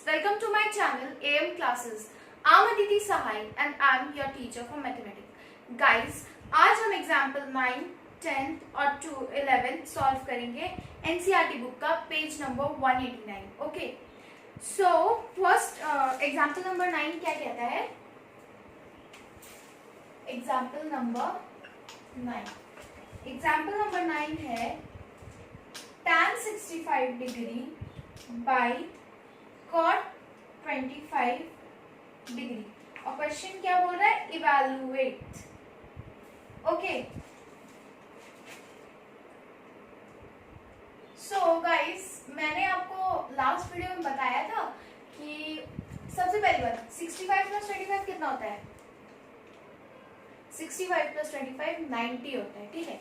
Welcome to my channel AM Classes. I'm Aditi Sahai and I'm your teacher for mathematics. Guys, आज हम example 9, 10 और 11 solve करेंगे NCERT book का page number 189. Okay, so first example number 9 क्या कहता है? Example number 9 है tan 65 degree by cot 25 degree और क्वेश्चन क्या बोल रहा है? इवैल्यूएट. ओके, सो गाइस, मैंने आपको लास्ट वीडियो में बताया था कि सबसे पहली बात 65 प्लस 25 कितना होता है? 65 प्लस 25 90 होता है. ठीक है,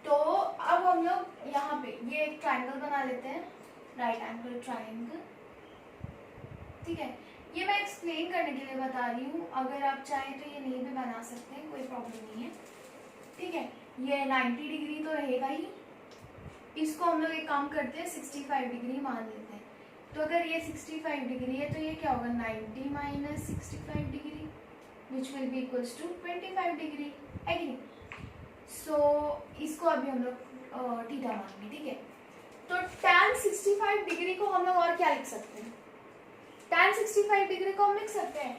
तो अब हम लोग यहाँ पे ये एक ट्राइंगल बना लेते हैं, राइट एंगल ट्राइंगल. ठीक है, ये मैं एक्सप्लेन करने के लिए बता रही हूँ. अगर आप चाहें तो ये नहीं भी बना सकते हैं, कोई प्रॉब्लम नहीं है. ठीक है, ये 90 डिग्री तो रहेगा ही. इसको हम लोग एक काम करते हैं 65 डिग्री मान लेते हैं. तो अगर ये 65 डिग्री है तो ये क्या होगा? 90 minus 65 degree which will be equals to 25 degree. है कि नहीं? सो इसको अभी हम लोग थीटा मानेंगे. ठीक है, तो tan 65 डिग्री को हम लोग और क्या लिख सकते हैं? tan 65 डिग्री को हम लिख सकते हैं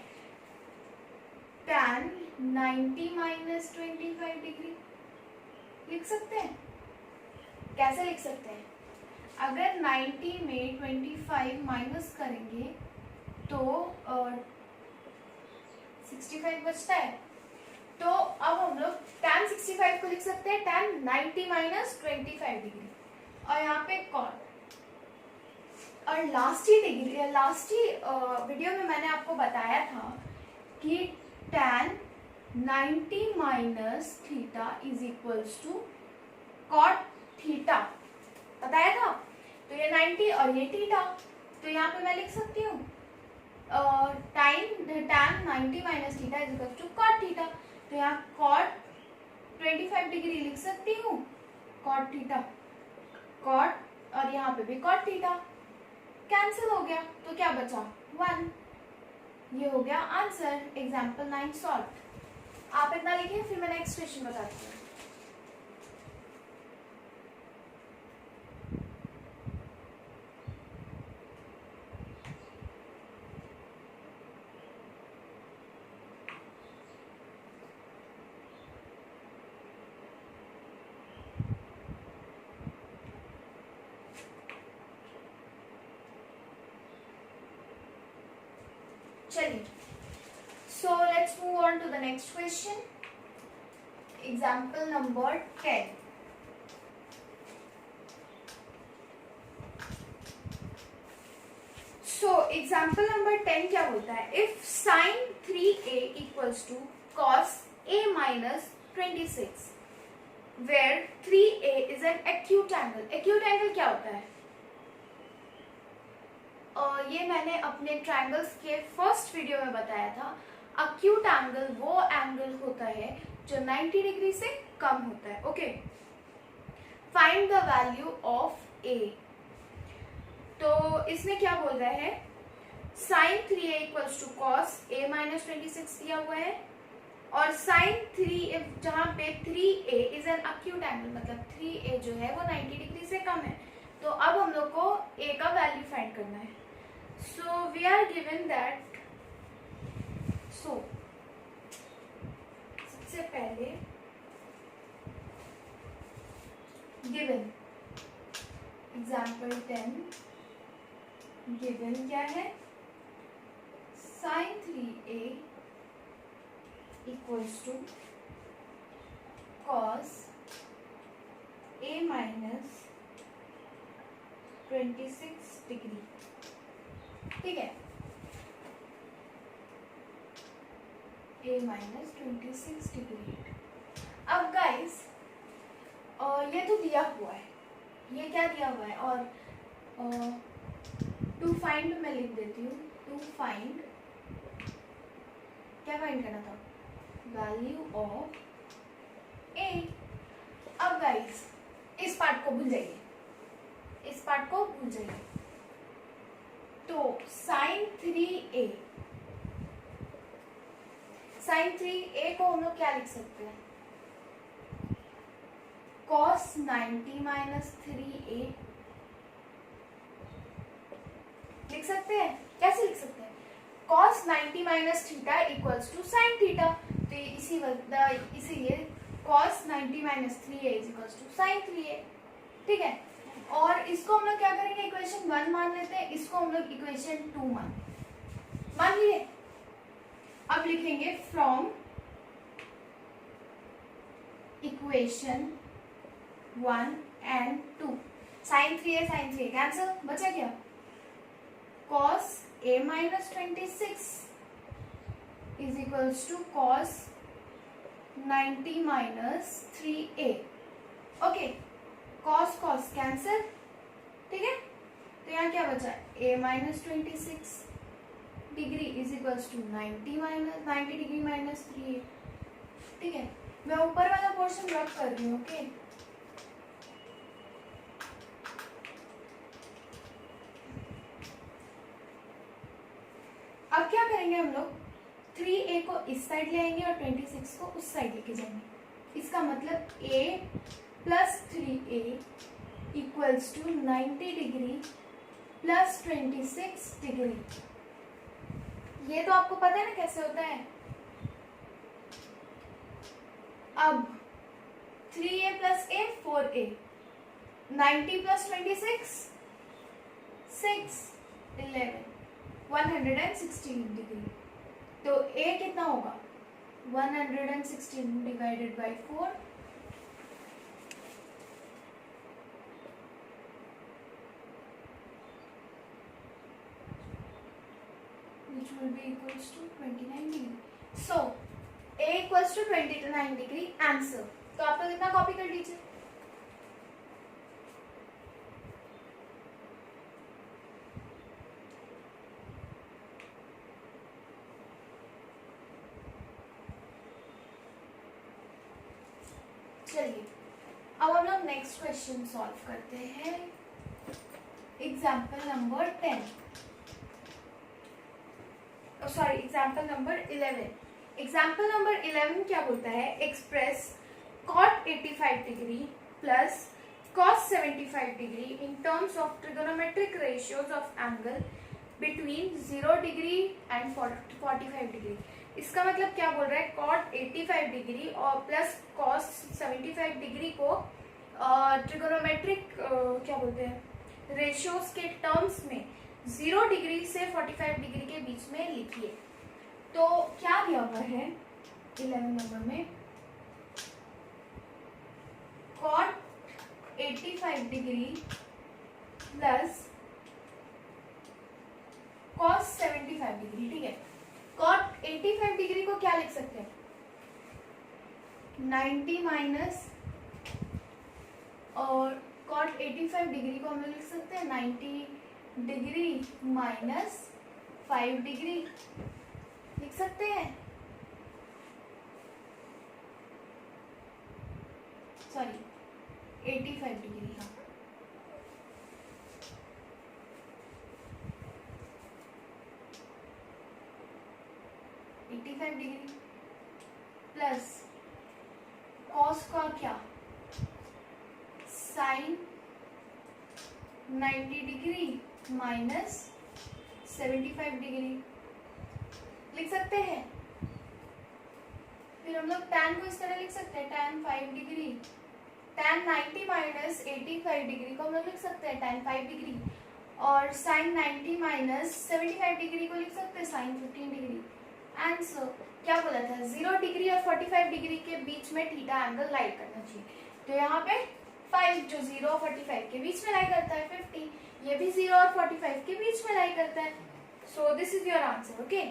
tan 90 माइनस 25 डिग्री. लिख सकते हैं. कैसे लिख सकते हैं? अगर 90 में 25 माइनस करेंगे तो 65 बचता है. तो अब हम लोग tan 65 को लिख सकते हैं tan 90 माइनस 25 डिग्री और यहाँ पे cot. और लास्ट ही वीडियो में मैंने आपको बताया था कि tan 90 minus theta is equals to cot theta बताया था. तो ये 90 और ये थीटा, तो यहाँ पे मैं लिख सकती हूँ tan 90 minus theta is equals to cot theta. तो यहाँ cot 25 डिग्री लिख सकती हूँ, cot थीटा cot और यहाँ पे भी cot थीटा. कैंसिल हो गया तो क्या बचा? 1. ये हो गया आंसर. Example 9 solve. आप इतना लिखिए, फिर मैं नेक्स्ट क्वेश्चन बताती हूँ. चलिए, so let's move on to the next question. Example number 10. So example number 10 क्या बोलता है? If sine 3a equals to cos a minus 26 where 3a is an acute angle. Acute angle क्या होता है? ये मैंने अपने ट्रायंगल्स के फर्स्ट वीडियो में बताया था. अक्यूट एंगल वो एंगल होता है जो 90 डिग्री से कम होता है. Okay, find the value of a. तो इसमें क्या बोल रहा है? Sine 3a equals to cos a minus 26 दिया हुआ है और साइन 3 जहाँ पे 3a is N acute angle, मतलब 3a जो है वो 90 डिग्री से कम है. तो अब हम लोग को a का वैल्यू फाइंड करना है. So we are given that, so सबसे पहले given example 10 given क्या है? sin 3a equals to cos a minus 26 degree. ठीक है, a माइनस 26 डिग्री. अब गाइस ये तो दिया हुआ है, ये क्या दिया हुआ है? और टू फाइंड मैं लिख देती हूँ. टू फाइंड क्या फाइंड करना था? Value of a. अब गाइस इस पार्ट को भूल जाइए, इस पार्ट को भूल जाइए. तो साइन 3a, साइन 3a को हम लोग क्या लिख सकते हैं, cos 90 माइनस 3a लिख सकते हैं। कैसे लिख सकते हैं, cos 90 minus theta equals to sine theta, तो इसीलिए cos 90 minus 3a is equals to sine 3a, ठीक है। और इसको हम लोग क्या करेंगे, इक्वेशन 1 मान लेते हैं, इसको हम लोग इक्वेशन 2 मान लिए। अब लिखेंगे from equation 1 and 2, sine 3a cancel, बचा क्या, cos a minus 26 is equals to cos 90 minus 3a, okay, cos cos cancel, ठीक है। तो यहाँ क्या बचा, a minus 26 degree is equals to 90 degree minus 3a, ठीक है। मैं ऊपर वाला पोर्शन रब कर रही हूँ, ओके। अब क्या करेंगे हम लोग, 3a को इस साइड ले आएंगे और 26 को उस साइड लेके जाएंगे। इसका मतलब a plus 3a equals to 90 degree plus 26 degree. ये तो आपको पता है ना कैसे होता है। अब 3a plus a 4a, 90 plus 26 6 11 116 degree. तो a कितना होगा, 116 divided by 4, which will be equals to 29 degree. So a equals to 29 degree answer. तो आप लोग इतना कॉपी कर लीजिए। चलिए अब हम लोग नेक्स्ट क्वेश्चन सॉल्व करते हैं। Example number 10, sorry example number 11। Example number 11 क्या बोलता है, express cot 85 degree plus cos 75 degree in terms of trigonometric ratios of angle between 0 degree and 45 degree. इसका मतलब क्या बोल रहा है, cot 85 डिग्री और प्लस cos 75 डिग्री को ट्रिगोनोमेट्रिक क्या बोलते हैं रेशियोज के टर्म्स में 0 डिग्री से 45 डिग्री के बीच में लिखिए। तो क्या दिया हुआ है 11 नंबर में, cot 85 degree plus cos 75 degree, ठीक है। cot 85 डिग्री को क्या लिख सकते हैं, 90 माइनस, और cot 85 डिग्री को हम लोग लिख सकते हैं 90 डिग्री माइनस 5 डिग्री लिख सकते हैं, सॉरी 85 डिग्री, हाँ 85 डिग्री प्लस cos का क्या, साइन 90 डिग्री माइनस 75 डिग्री लिख सकते हैं। फिर हम लोग tan को इस तरह लिख सकते हैं, tan 5 degree, tan 90 minus 85 degree को हम लोग लिख सकते हैं tan 5 डिग्री, और sin 90 माइनस 75 डिग्री को लिख सकते हैं sin 15 डिग्री। आंसर क्या बोला था, 0 डिग्री और 45 डिग्री के बीच में थीटा एंगल लाई करना चाहिए। तो यहाँ पे 5 जो 0 और 45 के बीच में लाई करता है, 50 ये भी 0 और 45 के बीच में लाई करता है। So this is your answer, okay.